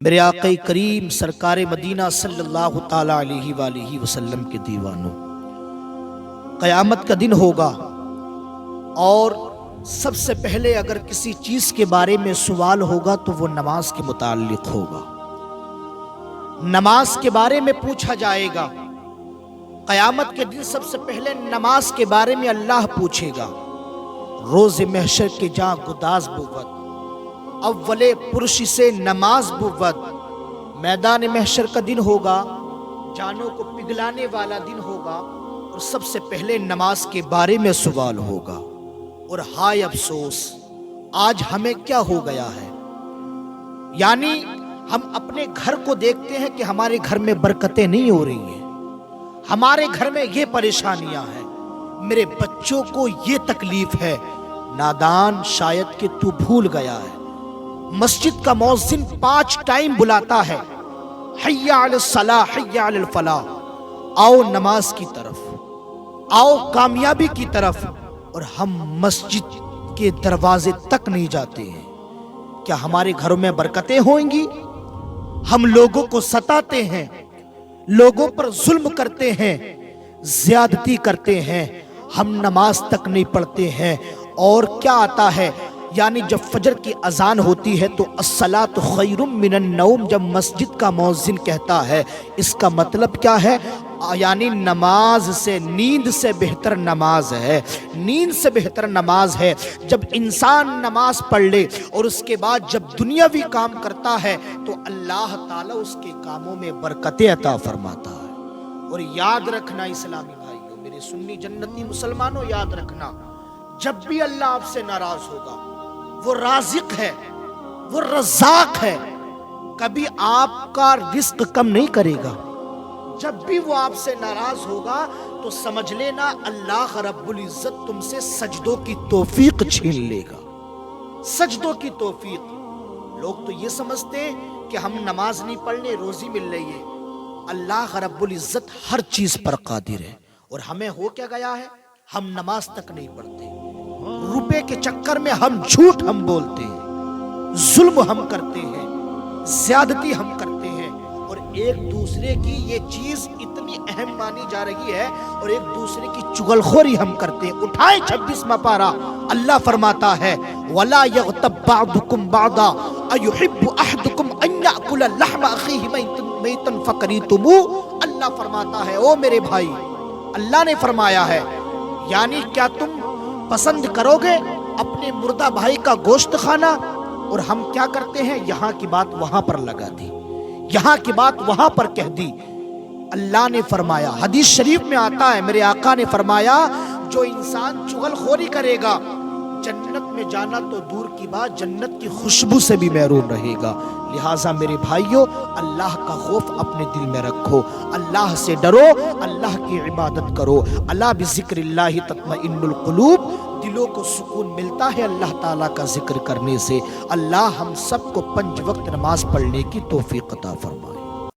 میرے آقا کریم سرکار مدینہ صلی اللہ تعالی علیہ وآلہ وسلم کے دیوانوں، قیامت کا دن ہوگا اور سب سے پہلے اگر کسی چیز کے بارے میں سوال ہوگا تو وہ نماز کے متعلق ہوگا۔ نماز کے بارے میں پوچھا جائے گا۔ قیامت کے دن سب سے پہلے نماز کے بارے میں اللہ پوچھے گا۔ روز محشر کے جاں گداز بود، اولے پرشی سے نماز بود۔ میدان محشر کا دن ہوگا، جانوں کو پگھلانے والا دن ہوگا اور سب سے پہلے نماز کے بارے میں سوال ہوگا۔ اور ہائے افسوس، آج ہمیں کیا ہو گیا ہے؟ یعنی ہم اپنے گھر کو دیکھتے ہیں کہ ہمارے گھر میں برکتیں نہیں ہو رہی ہیں، ہمارے گھر میں یہ پریشانیاں ہیں، میرے بچوں کو یہ تکلیف ہے۔ نادان، شاید کہ تو بھول گیا ہے، مسجد کا مؤذن 5 ٹائم بلاتا ہے، حی علی الصلاح، حی علی الفلاح، آؤ نماز کی طرف، آؤ کامیابی کی طرف، اور ہم مسجد کے دروازے تک نہیں جاتے ہیں۔ کیا ہمارے گھروں میں برکتیں ہوئیں گی؟ ہم لوگوں کو ستاتے ہیں، لوگوں پر ظلم کرتے ہیں، زیادتی کرتے ہیں، ہم نماز تک نہیں پڑھتے ہیں۔ اور کیا آتا ہے، یعنی جب فجر کی اذان ہوتی ہے تو الصلاۃ خیر من النوم جب مسجد کا مؤذن کہتا ہے، اس کا مطلب کیا ہے؟ یعنی نماز سے، نیند سے بہتر نماز ہے، نیند سے بہتر نماز ہے۔ جب انسان نماز پڑھ لے اور اس کے بعد جب دنیاوی کام کرتا ہے تو اللہ تعالیٰ اس کے کاموں میں برکتیں عطا فرماتا ہے۔ اور یاد رکھنا اسلامی بھائیوں، میرے سنی جنتی مسلمانوں، یاد رکھنا، جب بھی اللہ آپ سے ناراض ہوگا، وہ رازق ہے، وہ رزاق ہے، کبھی آپ کا رزق کم نہیں کرے گا۔ جب بھی وہ آپ سے ناراض ہوگا تو سمجھ لینا اللہ رب العزت تم سے سجدوں کی توفیق چھین لے گا، سجدوں کی توفیق۔ لوگ تو یہ سمجھتے ہیں کہ ہم نماز نہیں پڑھنے، روزی مل رہی ہے۔ اللہ رب العزت ہر چیز پر قادر ہے، اور ہمیں ہو کیا گیا ہے؟ ہم نماز تک نہیں پڑھتے، روپے کے چکر میں ہم جھوٹ ہم بولتے ہیں، ظلم ہم کرتے ہیں، زیادتی ہم کرتے ہیں، اور ایک دوسرے کی یہ چیز اتنی اہم مانی جا رہی ہے، اور ایک دوسرے کی چغل خوری ہم کرتے ہیں۔ اٹھائیں 26واں پارہ، اللہ فرماتا ہے وَلَا يَغْتَبْ بَعْضُكُمْ بَعْضًا أَيُحِبُّ أَحَدُكُمْ أَن يَأْكُلَ لَحْمَ أَخِيهِ مَيْتًا فَكَرِهْتُمُوهُ۔ اللہ فرماتا ہے، او میرے بھائی، اللہ نے فرمایا ہے، یعنی کیا تم پسند کرو گے اپنے مردہ بھائی کا گوشت کھانا؟ اور ہم کیا کرتے ہیں، یہاں کی بات وہاں پر لگا دی، یہاں کی بات وہاں پر کہہ دی۔ اللہ نے فرمایا، حدیث شریف میں آتا ہے، میرے آقا نے فرمایا، جو انسان چغل خوری کرے گا جنت میں جانا تو دور کی بات، جنت کی خوشبو سے بھی محروم رہے گا۔ لہٰذا میرے بھائیوں، اللہ کا خوف اپنے دل میں رکھو، اللہ سے ڈرو، اللہ کی عبادت کرو۔ الا بذکر اللہ تطمئن القلوب، دلوں کو سکون ملتا ہے اللہ تعالیٰ کا ذکر کرنے سے۔ اللہ ہم سب کو 5 وقت نماز پڑھنے کی توفیق عطا فرمائے۔